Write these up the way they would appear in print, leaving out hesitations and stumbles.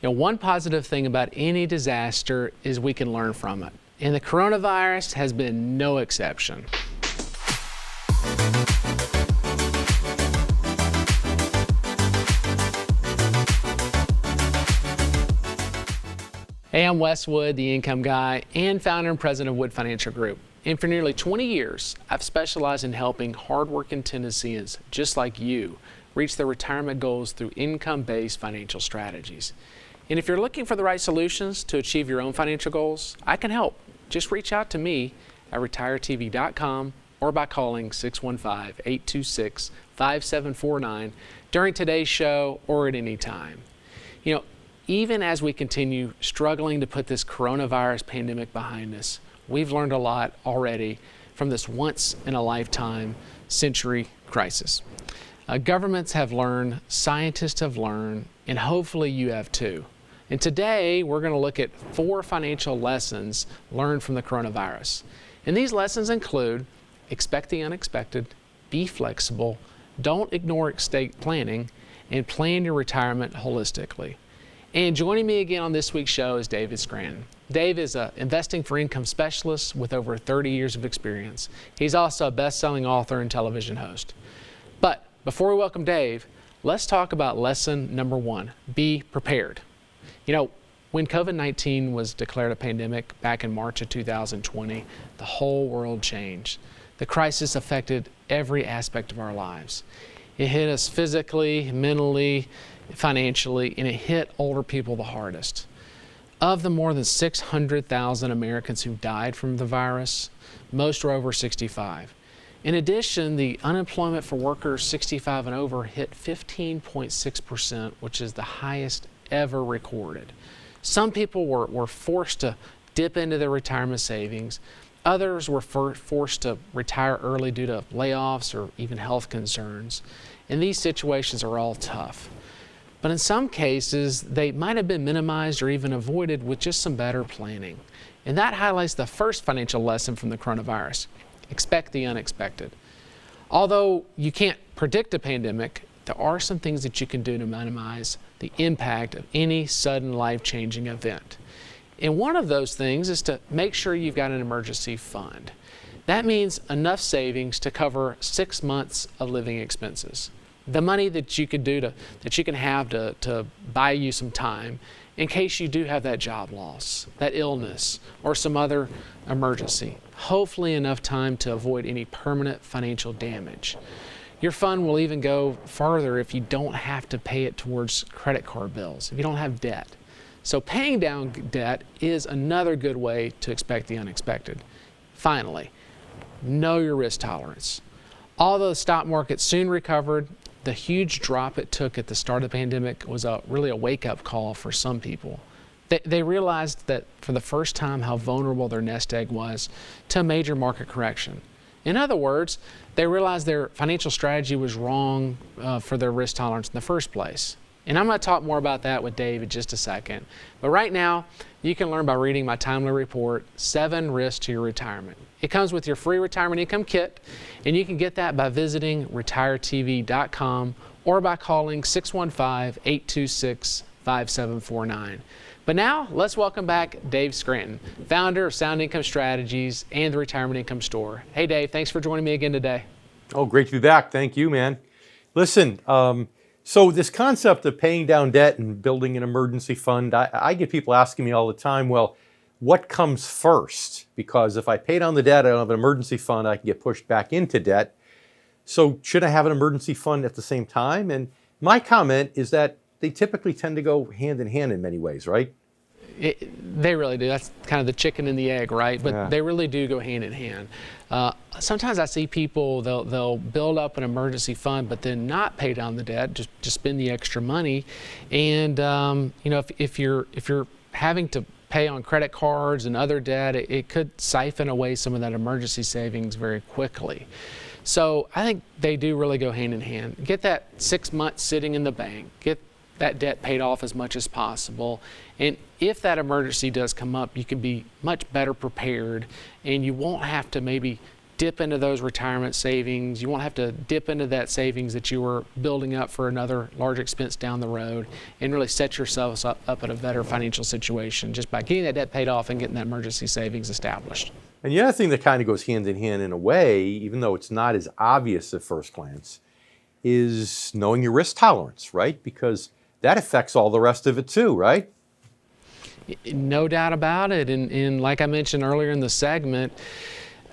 One positive thing about any disaster is we can learn from it. And the coronavirus has been no exception. Hey, I'm Wes Wood, the income guy and founder and president of Wood Financial Group. And for nearly 20 years, I've specialized in helping hardworking Tennesseans just like you reach their retirement goals through income-based financial strategies. And if you're looking for the right solutions to achieve your own financial goals, I can help. Just reach out to me at retiretv.com or by calling 615-826-5749 during today's show or at any time. Even as we continue struggling to put this coronavirus pandemic behind us, we've learned a lot already from this once-in-a-lifetime century crisis. Governments have learned, scientists have learned, and hopefully you have too. And today we're going to look at 4 financial lessons learned from the coronavirus. And these lessons include: expect the unexpected, be flexible, don't ignore estate planning, and plan your retirement holistically. And joining me again on this week's show is David Scranton. Dave is an investing for income specialist with over 30 years of experience. He's also a best-selling author and television host. But before we welcome Dave, let's talk about lesson number 1, be prepared. When COVID-19 was declared a pandemic back in March of 2020, the whole world changed. The crisis affected every aspect of our lives. It hit us physically, mentally, financially, and it hit older people the hardest. Of the more than 600,000 Americans who died from the virus, most were over 65. In addition, the unemployment for workers 65 and over hit 15.6%, which is the highest ever recorded. Some people were forced to dip into their retirement savings. Others were forced to retire early due to layoffs or even health concerns. And these situations are all tough. But in some cases, they might have been minimized or even avoided with just some better planning. And that highlights the first financial lesson from the coronavirus: expect the unexpected. Although you can't predict a pandemic, there are some things that you can do to minimize the impact of any sudden life-changing event. And one of those things is to make sure you've got an emergency fund. That means enough savings to cover 6 months of living expenses. The money that you can have to buy you some time in case you do have that job loss, that illness, or some other emergency. Hopefully enough time to avoid any permanent financial damage. Your fund will even go farther if you don't have to pay it towards credit card bills, if you don't have debt. So paying down debt is another good way to expect the unexpected. Finally, know your risk tolerance. Although the stock market soon recovered, the huge drop it took at the start of the pandemic was really a wake-up call for some people. They realized that for the first time how vulnerable their nest egg was to a major market correction. In other words, they realized their financial strategy was wrong for their risk tolerance in the first place. And I'm going to talk more about that with Dave in just a second. But right now, you can learn by reading my timely report, 7 Risks to Your Retirement. It comes with your free retirement income kit, and you can get that by visiting retiretv.com or by calling 615-826-5749. But now, let's welcome back Dave Scranton, founder of Sound Income Strategies and the Retirement Income Store. Hey Dave, thanks for joining me again today. Oh, great to be back. Thank you, man. Listen, so this concept of paying down debt and building an emergency fund, I get people asking me all the time, well, what comes first? Because if I pay down the debt, I don't have an emergency fund, I can get pushed back into debt. So should I have an emergency fund at the same time? And my comment is that they typically tend to go hand in hand in many ways, right? They really do. That's kind of the chicken and the egg, right? But yeah, they really do go hand in hand. Sometimes I see people, they'll build up an emergency fund, but then not pay down the debt, just spend the extra money. And if you're having to pay on credit cards and other debt, it could siphon away some of that emergency savings very quickly. So I think they do really go hand in hand. Get that 6 months sitting in the bank, get that debt paid off as much as possible. And if that emergency does come up, you can be much better prepared and you won't have to maybe dip into those retirement savings. You won't have to dip into that savings that you were building up for another large expense down the road, and really set yourselves up at a better financial situation just by getting that debt paid off and getting that emergency savings established. And the other thing that kind of goes hand in hand in a way, even though it's not as obvious at first glance, is knowing your risk tolerance, right? Because that affects all the rest of it too, right? No doubt about it. And like I mentioned earlier in the segment,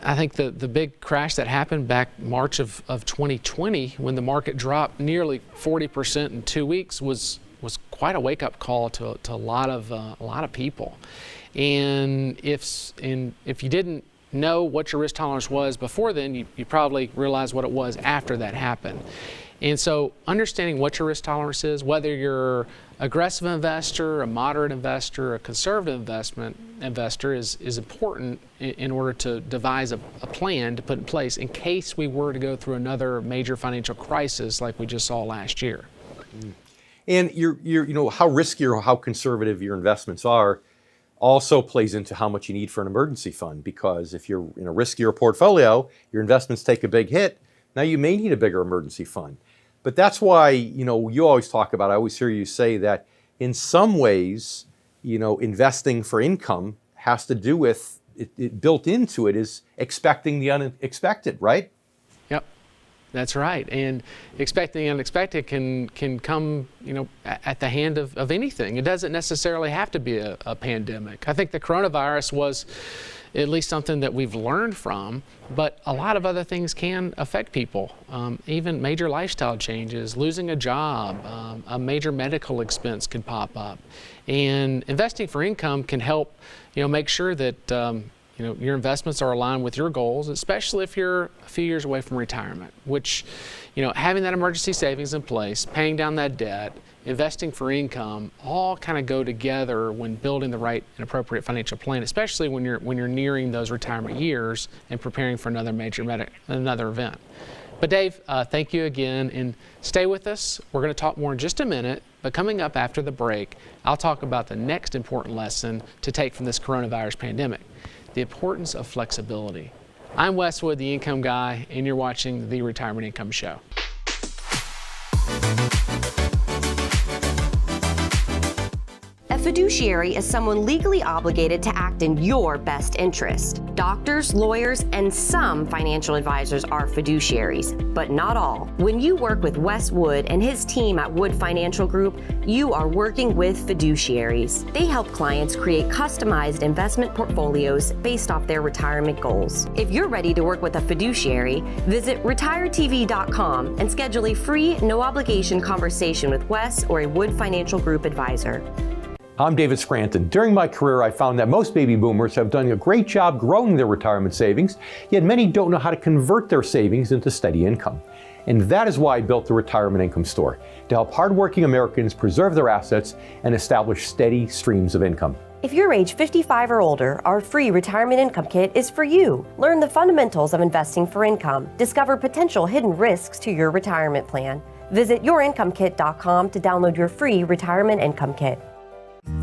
I think the big crash that happened back March of 2020, when the market dropped nearly 40% in 2 weeks, was quite a wake-up call to a lot of people. And if you didn't know what your risk tolerance was before then, you probably realized what it was after that happened. And so understanding what your risk tolerance is, whether you're aggressive investor, a moderate investor, a conservative investor is important in order to devise a plan to put in place in case we were to go through another major financial crisis like we just saw last year. And how risky or how conservative your investments are also plays into how much you need for an emergency fund, because if you're in a riskier portfolio, your investments take a big hit, now you may need a bigger emergency fund. But that's why, you always talk about, I always hear you say that in some ways, investing for income has to do with, it built into it is expecting the unexpected, right? Yep, that's right. And expecting the unexpected can come, at the hand of anything. It doesn't necessarily have to be a pandemic. I think the coronavirus was at least something that we've learned from, but a lot of other things can affect people. Even major lifestyle changes, losing a job, a major medical expense could pop up. And investing for income can help, make sure that your investments are aligned with your goals, especially if you're a few years away from retirement, which, having that emergency savings in place, paying down that debt, investing for income, all kind of go together when building the right and appropriate financial plan, especially when you're nearing those retirement years and preparing for another another event. But Dave, thank you again, and stay with us. We're going to talk more in just a minute, but coming up after the break, I'll talk about the next important lesson to take from this coronavirus pandemic: the importance of flexibility. I'm Wes Wood, the Income Guy, and you're watching the Retirement Income Show. A fiduciary is someone legally obligated to act in your best interest. Doctors, lawyers, and some financial advisors are fiduciaries, but not all. When you work with Wes Wood and his team at Wood Financial Group, you are working with fiduciaries. They help clients create customized investment portfolios based off their retirement goals. If you're ready to work with a fiduciary, visit retiretv.com and schedule a free, no-obligation conversation with Wes or a Wood Financial Group advisor. I'm David Scranton. During my career, I found that most baby boomers have done a great job growing their retirement savings, yet many don't know how to convert their savings into steady income. And that is why I built the Retirement Income Store, to help hardworking Americans preserve their assets and establish steady streams of income. If you're age 55 or older, our free Retirement Income Kit is for you. Learn the fundamentals of investing for income. Discover potential hidden risks to your retirement plan. Visit yourincomekit.com to download your free Retirement Income Kit.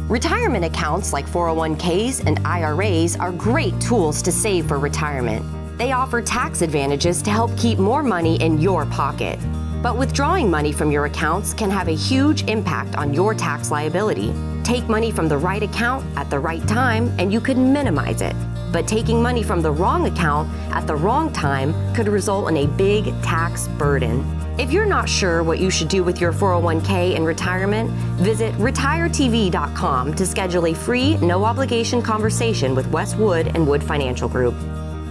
Retirement accounts like 401ks and IRAs are great tools to save for retirement. They offer tax advantages to help keep more money in your pocket. But withdrawing money from your accounts can have a huge impact on your tax liability. Take money from the right account at the right time and you could minimize it. But taking money from the wrong account at the wrong time could result in a big tax burden. If you're not sure what you should do with your 401k in retirement, visit retiretv.com to schedule a free, no-obligation conversation with Wes Wood and Wood Financial Group.